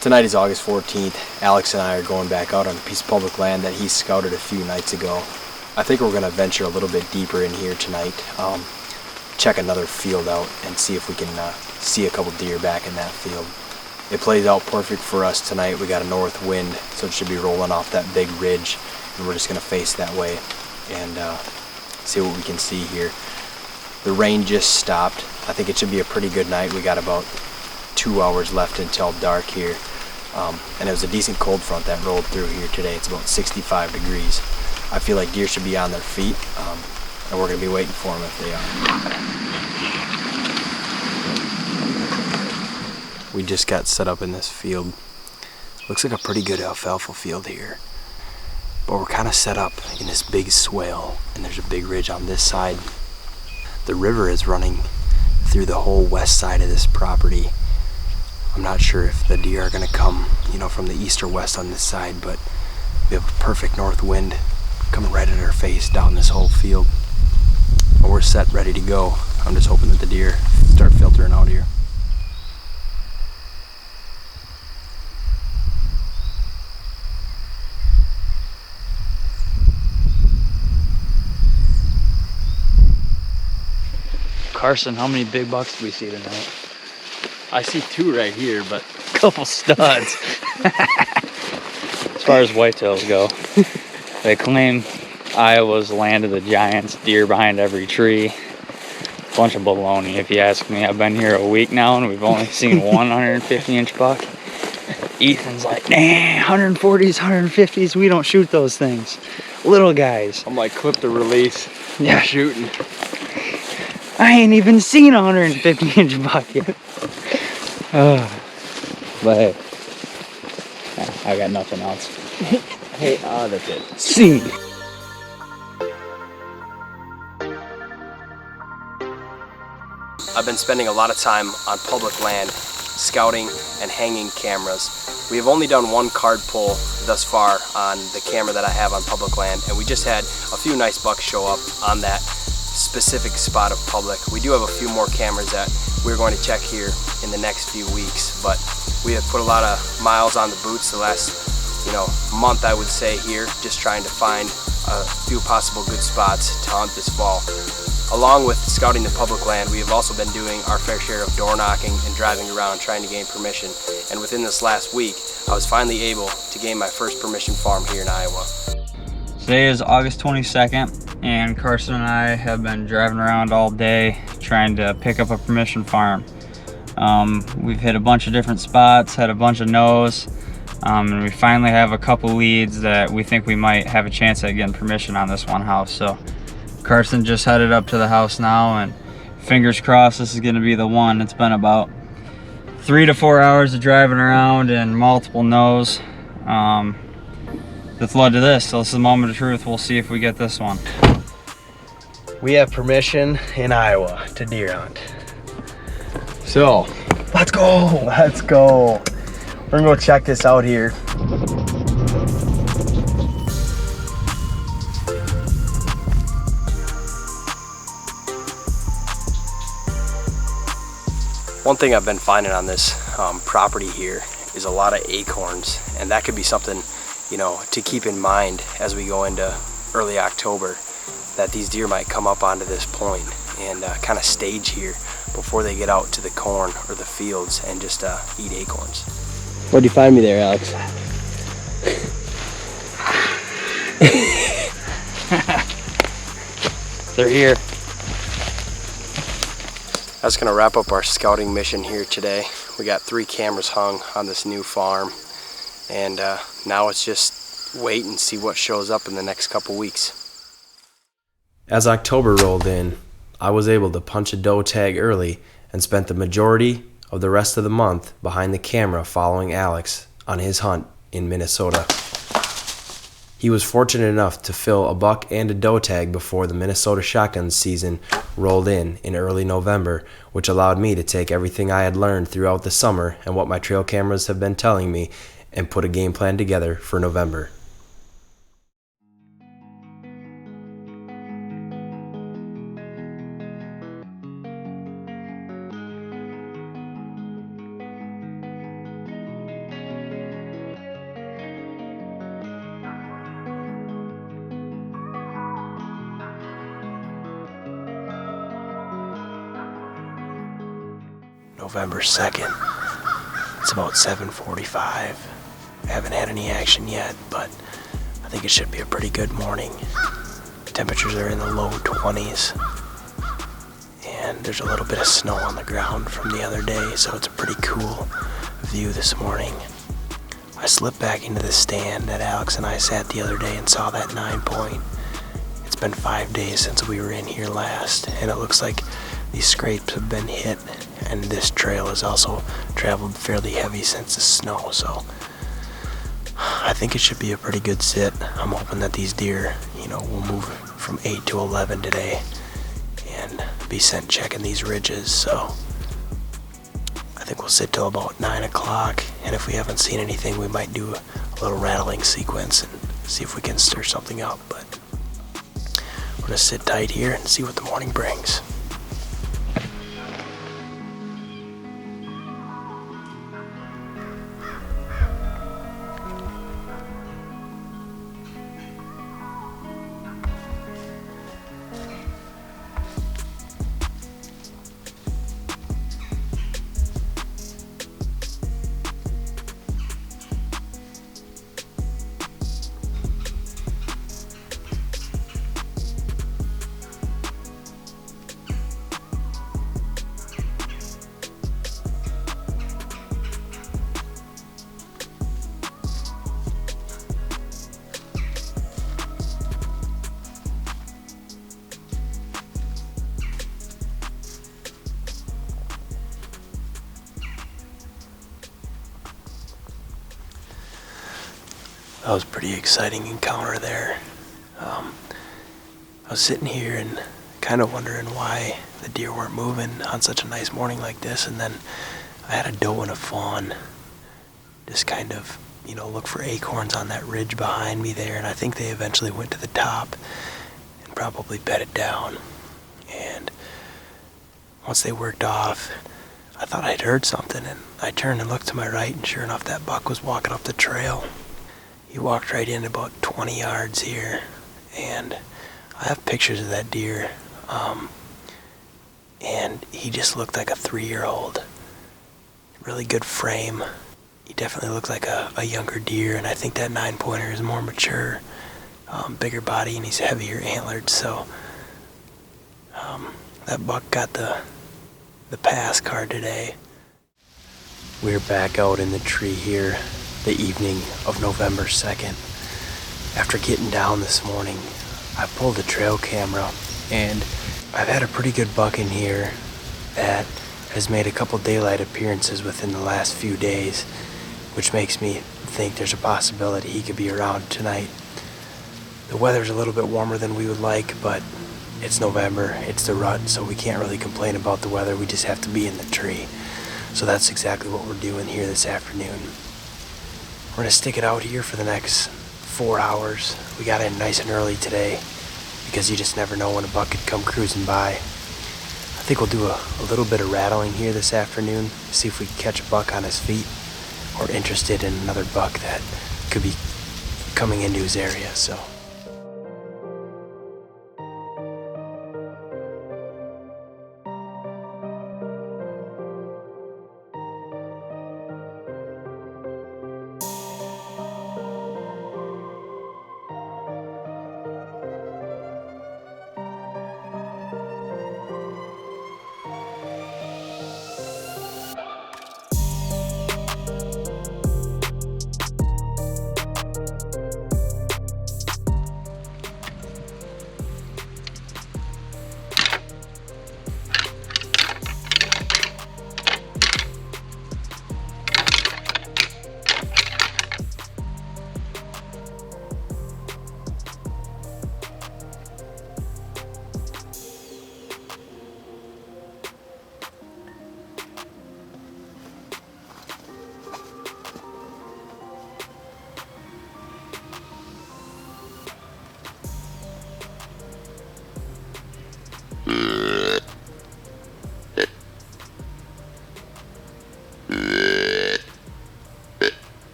Tonight is August 14th. Alex and I are going back out on a piece of public land that he scouted a few nights ago. I think we're going to venture a little bit deeper in here tonight, check another field out and see if we can see a couple deer back in that field. It plays out perfect for us tonight. We got a north wind, so it should be rolling off that big ridge, and we're just going to face that way and see what we can see here. The rain just stopped. I think it should be a pretty good night. We got about 2 hours left until dark here. And it was a decent cold front that rolled through here today. It's about 65 degrees. I feel like deer should be on their feet, and we're going to be waiting for them if they are. We just got set up in this field. Looks like a pretty good alfalfa field here. But we're kind of set up in this big swale, and there's a big ridge on this side. The river is running through the whole west side of this property. I'm not sure if the deer are going to come, from the east or west on this side, but we have a perfect north wind coming right at our face down this whole field. And we're set, ready to go. I'm just hoping that the deer start filtering out here. Carsen, how many big bucks do we see tonight? I see 2 right here, but a couple studs. As far as whitetails go, they claim Iowa's land of the giants, deer behind every tree. Bunch of baloney, if you ask me. I've been here a week now, and we've only seen 150-inch buck. Ethan's like, nah, 140s, 150s, we don't shoot those things. Little guys. I'm like, clip the release. Yeah. I'm shooting. I ain't even seen a 150-inch buck yet. But hey, I got nothing else. Hey, that's it. See. I've been spending a lot of time on public land, scouting and hanging cameras. We have only done one card pull thus far on the camera that I have on public land, and we just had a few nice bucks show up on that specific spot of public. We do have a few more cameras that we're going to check here in the next few weeks, but we have put a lot of miles on the boots the last month, I would say, here, just trying to find a few possible good spots to hunt this fall. Along with scouting the public land, we have also been doing our fair share of door knocking and driving around trying to gain permission, and within this last week I was finally able to gain my first permission farm here in Iowa. Today is August 22nd, and Carsen and I have been driving around all day trying to pick up a permission farm. We've hit a bunch of different spots, had a bunch of no's, and we finally have a couple leads that we think we might have a chance at getting permission on this one house. So Carsen just headed up to the house now, and fingers crossed this is going to be the one. It's been about 3 to 4 hours of driving around and multiple no's. That's led to this, so this is the moment of truth. We'll see if we get this one. We have permission in Iowa to deer hunt. So, let's go. Let's go. We're gonna go check this out here. One thing I've been finding on this property here is a lot of acorns, and that could be something to keep in mind as we go into early October, that these deer might come up onto this point and kind of stage here before they get out to the corn or the fields and just eat acorns. What'd you find me there, Alex? They're here. That's gonna wrap up our scouting mission here today. We got 3 cameras hung on this new farm, and now it's just wait and see what shows up in the next couple weeks. As October rolled in, I was able to punch a doe tag early and spent the majority of the rest of the month behind the camera following Alex on his hunt in Minnesota. He was fortunate enough to fill a buck and a doe tag before the Minnesota shotgun season rolled in early November, which allowed me to take everything I had learned throughout the summer and what my trail cameras have been telling me and put a game plan together for November. November 2nd. It's about 7:45. I haven't had any action yet, but I think it should be a pretty good morning. Temperatures are in the low 20s, and there's a little bit of snow on the ground from the other day, so it's a pretty cool view this morning. I slipped back into the stand that Alex and I sat the other day and saw that 9-point. It's been 5 days since we were in here last, and it looks like these scrapes have been hit, and this trail has also traveled fairly heavy since the snow, so I think it should be a pretty good sit. I'm hoping that these deer, will move from 8 to 11 today and be sent checking these ridges, so I think we'll sit till about 9 o'clock, and if we haven't seen anything, we might do a little rattling sequence and see if we can stir something up, but we're gonna sit tight here and see what the morning brings. That was a pretty exciting encounter there. I was sitting here and kind of wondering why the deer weren't moving on such a nice morning like this, and then I had a doe and a fawn just kind of, look for acorns on that ridge behind me there, and I think they eventually went to the top and probably bedded down. And once they worked off, I thought I'd heard something, and I turned and looked to my right, and sure enough, that buck was walking up the trail. He walked right in about 20 yards here, and I have pictures of that deer, and he just looked like a 3-year-old. Really good frame. He definitely looked like a younger deer, and I think that 9-pointer is more mature, bigger body, and he's heavier antlered, so that buck got the pass card today. We're back out in the tree here the evening of November 2nd. After getting down this morning, I pulled a trail camera, and I've had a pretty good buck in here that has made a couple daylight appearances within the last few days, which makes me think there's a possibility he could be around tonight. The weather's a little bit warmer than we would like, but it's November, it's the rut, so we can't really complain about the weather. We just have to be in the tree. So that's exactly what we're doing here this afternoon. We're gonna stick it out here for the next 4 hours. We got in nice and early today because you just never know when a buck could come cruising by. I think we'll do a little bit of rattling here this afternoon, see if we can catch a buck on his feet or interested in another buck that could be coming into his area. So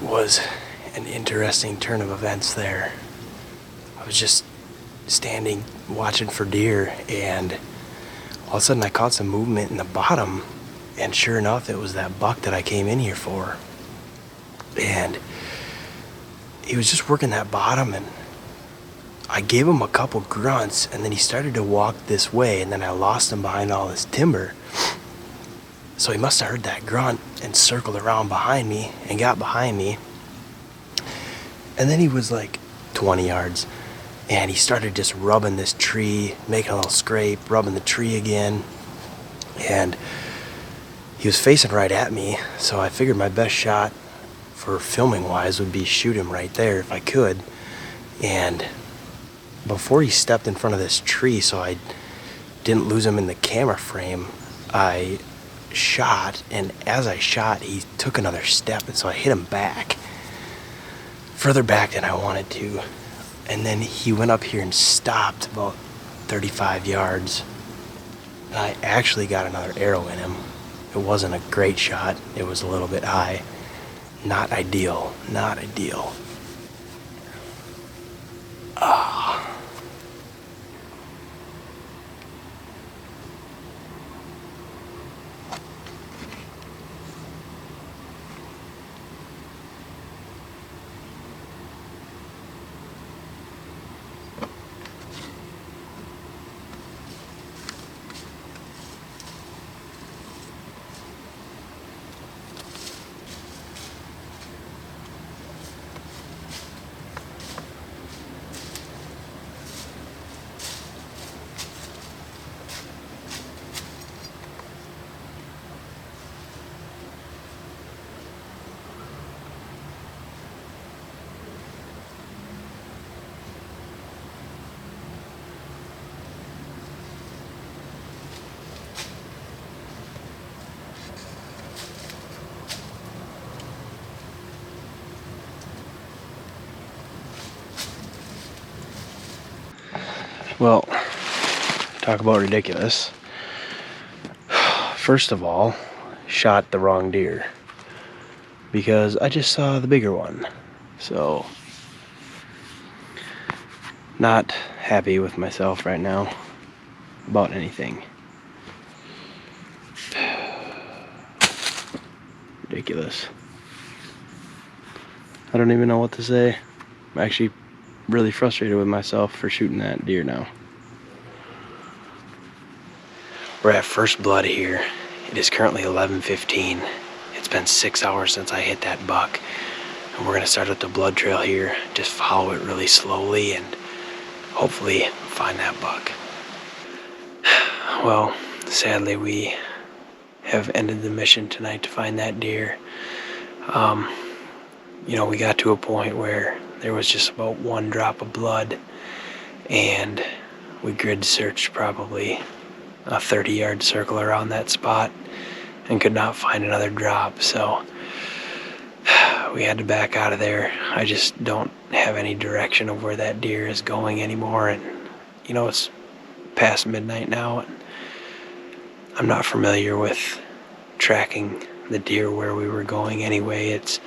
was an interesting turn of events there. I was just standing watching for deer, and all of a sudden I caught some movement in the bottom, and sure enough it was that buck that I came in here for. And he was just working that bottom, and I gave him a couple grunts, and then he started to walk this way, and then I lost him behind all this timber. So he must have heard that grunt and circled around behind me and got behind me. And then he was like 20 yards, and he started just rubbing this tree, making a little scrape, rubbing the tree again. And he was facing right at me, so I figured my best shot for filming wise would be shoot him right there if I could. And before he stepped in front of this tree, so I didn't lose him in the camera frame, I shot, and as I shot he took another step, and so I hit him back, further back than I wanted to. And then he went up here and stopped about 35 yards. And I actually got another arrow in him. It wasn't a great shot, it was a little bit high. Not ideal, not ideal. Well, talk about ridiculous. First of all, shot the wrong deer because I just saw the bigger one. So, not happy with myself right now about anything. Ridiculous. I don't even know what to say. I'm actually really frustrated with myself for shooting that deer now. We're at first blood here. It is currently 11:15. It's been 6 hours since I hit that buck, and we're gonna start up the blood trail here. Just follow it really slowly and hopefully find that buck. Well, sadly we have ended the mission tonight to find that deer. We got to a point where there was just about one drop of blood, and we grid searched probably a 30-yard circle around that spot and could not find another drop, so we had to back out of there. I just don't have any direction of where that deer is going anymore, and it's past midnight now, and I'm not familiar with tracking the deer where we were going anyway. It's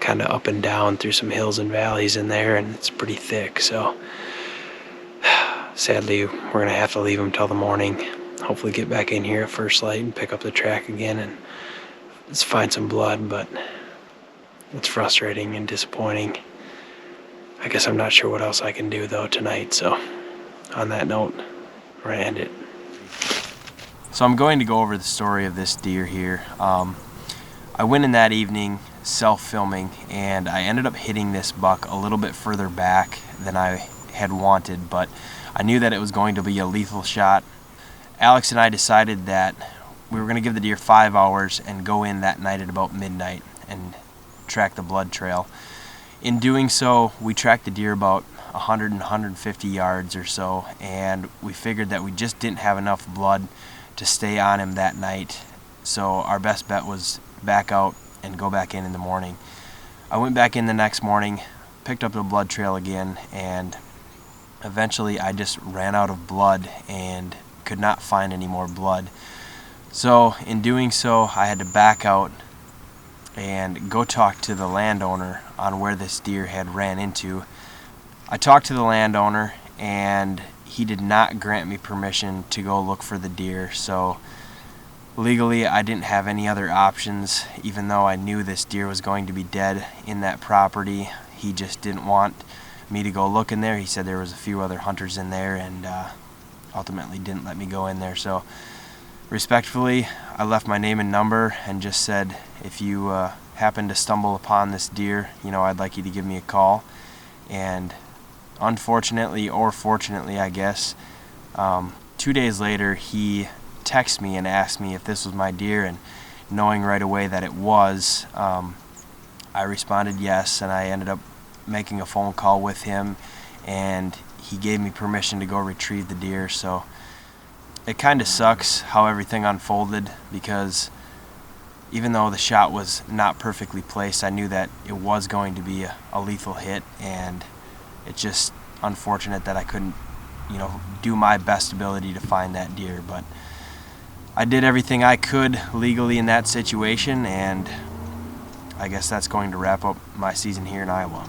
kind of up and down through some hills and valleys in there, and it's pretty thick, so sadly we're gonna have to leave him till the morning. Hopefully get back in here at first light and pick up the track again and let's find some blood, but it's frustrating and disappointing. I guess I'm not sure what else I can do though tonight, so on that note, we're gonna end it. So I'm going to go over the story of this deer here. I went in that evening self-filming, and I ended up hitting this buck a little bit further back than I had wanted, but I knew that it was going to be a lethal shot. Alex and I decided that we were going to give the deer 5 hours and go in that night at about midnight and track the blood trail. In doing so, we tracked the deer about 100 and 150 yards or so, and we figured that we just didn't have enough blood to stay on him that night, so our best bet was back out and go back in the morning. I went back in the next morning, picked up the blood trail again, and eventually I just ran out of blood and could not find any more blood. So in doing so, I had to back out and go talk to the landowner on where this deer had ran into. I talked to the landowner, and he did not grant me permission to go look for the deer, so legally I didn't have any other options. Even though I knew this deer was going to be dead in that property, he just didn't want me to go look in there. He said there was a few other hunters in there, and ultimately didn't let me go in there. So respectfully, I left my name and number and just said, if you happen to stumble upon this deer, I'd like you to give me a call. And unfortunately, or fortunately I guess, 2 days later he texted me and asked me if this was my deer, and knowing right away that it was, I responded yes, and I ended up making a phone call with him, and he gave me permission to go retrieve the deer. So it kind of sucks how everything unfolded, because even though the shot was not perfectly placed, I knew that it was going to be a lethal hit, and it's just unfortunate that I couldn't, do my best ability to find that deer. But I did everything I could legally in that situation, and I guess that's going to wrap up my season here in Iowa.